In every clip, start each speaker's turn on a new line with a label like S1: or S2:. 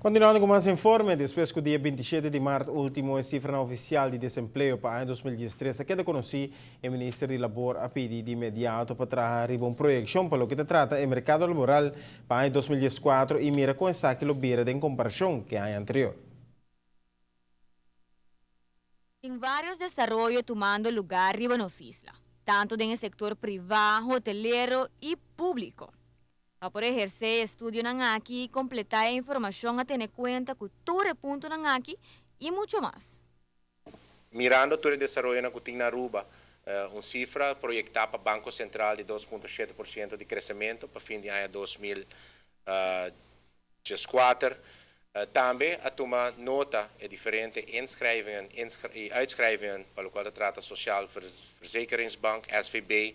S1: Continuando com mais informe, depois que o dia 27 de março último, a cifra oficial de desemprego para o ano 2013 queda conheci o Ministério de Labor a pedir de imediato para trazer uma projeção para o que trata o mercado laboral para o ano 2014 e mira com essa que lo beira em comparação que ano anterior.
S2: Tem vários desenvolvimentos tomando lugar arriba nos islas, tanto en el sector privado, hotelero y público. Para poder ejercer estudio aquí y completar información a tener cuenta cultura, punto aquí y mucho más.
S3: Mirando todo el desarrollo en Cutina Aruba, una cifra proyectada para el Banco Central de 2,7% de crecimiento para fin de año 2014. Também a tomar nota é diferente inschrijvingen e uitschrijvingen, para o qual trata Social Verzekeringsbank, SVB.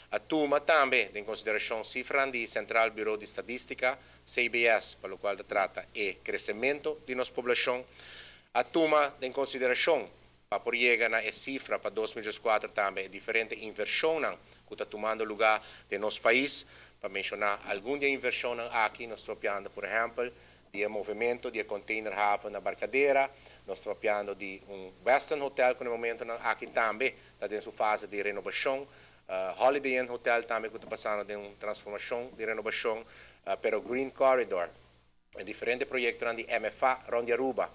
S3: A toma também em consideração cifra do Central Bureau de Estadística, CBS, para o qual trata o crescimento de nossa população. A toma em consideração para por chegar na cifra para 2014 também diferente inversão que está tomando lugar em nosso país. Para mencionar alguma inversão aqui, nós tropeando, por exemplo, de movimento de container haven na Barcadeira, nós trabalhando de Western Hotel que no momento aqui também está em sua fase de renovação, Holiday Inn Hotel também que está passando de uma transformação de renovação, pero Green Corridor, diferente projeto de MFA Ronde Aruba,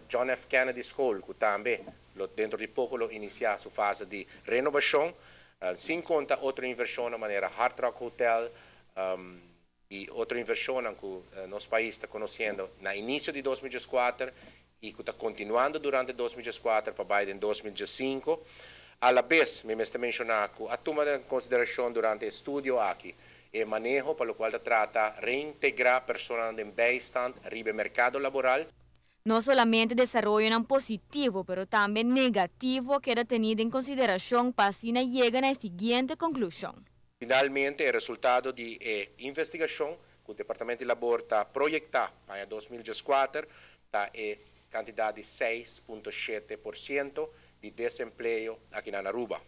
S3: John F. Kennedy School que também dentro de pouco lo iniciar sua fase de renovação, sem conta outra inversão na maneira Hard Rock Hotel, e outra inversão que nosso país está conhecendo no início de 2014 e que está continuando durante 2014 para Biden 2015. A la vez, me está mencionando que a tomada em consideração durante o estudo aqui é manejo para o qual trata reintegrar pessoas em beistand arriba ao mercado laboral.
S2: No solamente desarrollo positivo, pero también negativo queda tenido en consideración para así llegar a la siguiente conclusión.
S3: Finalmente, o resultado de investigação que o Departamento de Labor está projetando para 2014 está a quantidade de 6,7% de desemprego aqui na Aruba.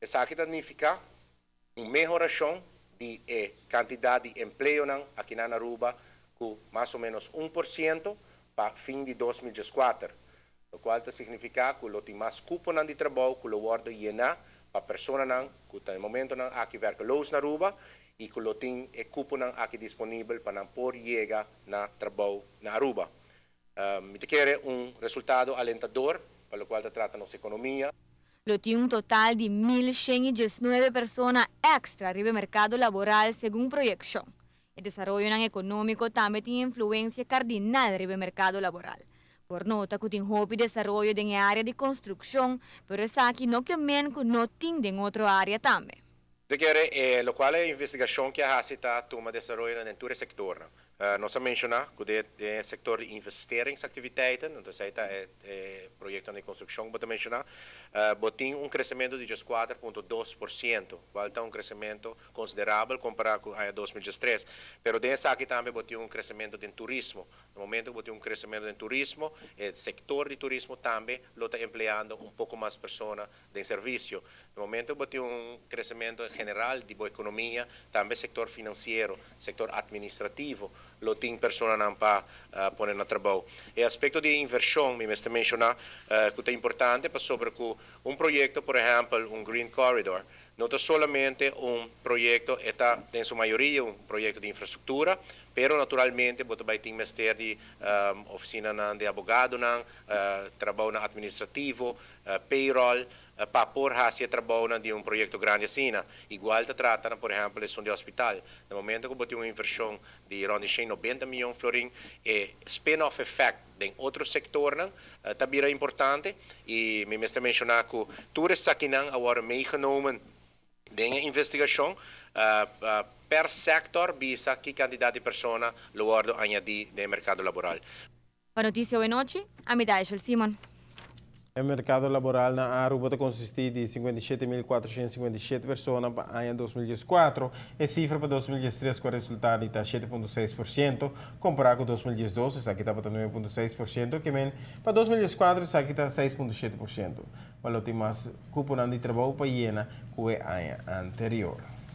S3: Isso aqui significa uma melhoração de quantidade de emprego aqui na Aruba com mais ou menos 1% para fim de 2014. O qual significa que o tem mais cupo de trabalho que o guarda llenar para pessoas que no momento aqui werken los na Aruba e que tem cupo aqui disponível para por chegar na trabalho na Aruba. Me quer resultado alentador para o qual trata nossa economia.
S2: Lo tiene un total de 1.119 personas extra arriba al mercado laboral según proyección. El desarrollo económico también tiene influencia cardinal arriba al mercado laboral. Por nota que tiene hobby desarrollo en el área de construcción, pero es aquí no que men que no tiene en otro área también.
S3: Lo cual es investigación que hace está toma desarrollo en todo el sector. Nós mencionamos que o setor de investeringsactiviteiten, então é projeto de construção, vou mencionar, tem crescimento de 4,2%, qual é crescimento considerável comparado com 2013. Pero dessa aqui também tem crescimento de turismo. No momento que tem crescimento de turismo, o setor de turismo também está empregando pouco mais pessoas de serviço. No momento que tem crescimento general de boa economia, também setor financeiro, setor administrativo, lo tem pessoas para poner no trabalho. E aspecto de inversão, me está mencionar que é importante para sobre que projeto, por exemplo, Green Corridor, não é solamente projeto, está em sua maioria projeto de infraestrutura, pero naturalmente você vai ter mestre de oficina de advogado, trabalho administrativo, payroll, para por fazer trabalho de projeto grande assim. Igual se trata, por exemplo, de hospital. No momento que você tem uma inversão de ronde 90 milhões de florins, spin-off effect em outro setor também é importante. E me está mencionando que tudo isso aqui agora meegenomen em investigação per sector, visa que quantidade de pessoas lo guardo añadir no mercado laboral.
S2: Para Notícia Hoy Noche, a mi Daishel Simon.
S1: O mercado laboral na Aruba consiste de 57.457 pessoas para o ano 2014 e cifra para 2013 com o resultado está 7,6%, comparado com 2012, isso aqui está para 9,6%, que para 2014 isso aqui está 6,7%. Para o mais cupo de trabalho para Iena que o ano anterior.